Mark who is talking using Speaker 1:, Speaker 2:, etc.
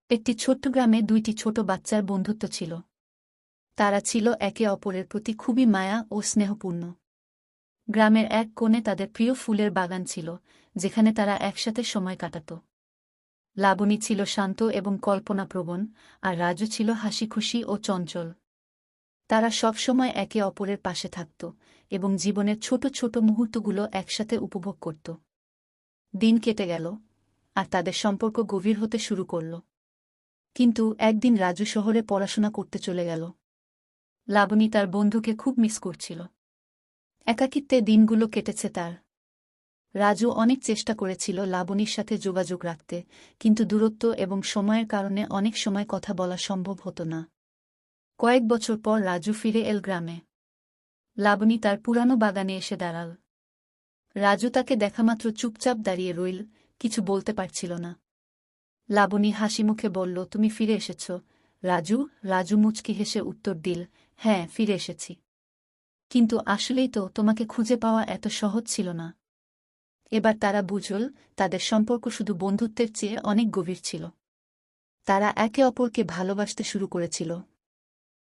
Speaker 1: একটি ছোট্ট গ্রামে দুইটি ছোট বাচ্চার বন্ধুত্ব ছিল। তারা ছিল একে অপরের প্রতি খুবই মায়া ও স্নেহপূর্ণ। গ্রামের এক কোণে তাদের প্রিয় ফুলের বাগান ছিল, যেখানে তারা একসাথে সময় কাটাত। লাবণী ছিল শান্ত এবং কল্পনাপ্রবণ, আর রাজু ছিল হাসিখুশি ও চঞ্চল। তারা সবসময় একে অপরের পাশে থাকত এবং জীবনের ছোট ছোট মুহূর্তগুলো একসাথে উপভোগ করত। দিন কেটে গেল, আর তাদের সম্পর্ক গভীর হতে শুরু করল। কিন্তু একদিন রাজু শহরে পড়াশোনা করতে চলে গেল। লাবণী তার বন্ধুকে খুব মিস করছিল। একাকিত্বে দিনগুলো কেটেছে তার। রাজু অনেক চেষ্টা করেছিল লাবণীর সাথে যোগাযোগ রাখতে, কিন্তু দূরত্ব এবং সময়ের কারণে অনেক সময় কথা বলা সম্ভব হতো না। কয়েক বছর পর রাজু ফিরে এল গ্রামে। লাবণী তার পুরানো বাগানে এসে দাঁড়াল। রাজু তাকে দেখামাত্র চুপচাপ দাঁড়িয়ে রইল, কিছু বলতে পারছিল না। লাবণী হাসিমুখে বলল, তুমি ফিরে এসেছ রাজু। রাজু মুচকি হেসে উত্তর দিল, হ্যাঁ, ফিরে এসেছি। কিন্তু আসলেই তো তোমাকে খুঁজে পাওয়া এত সহজ ছিল না। এবার তারা বুঝল, তাদের সম্পর্ক শুধু বন্ধুত্বের চেয়ে অনেক গভীর ছিল। তারা একে অপরকে ভালোবাসতে শুরু করেছিল।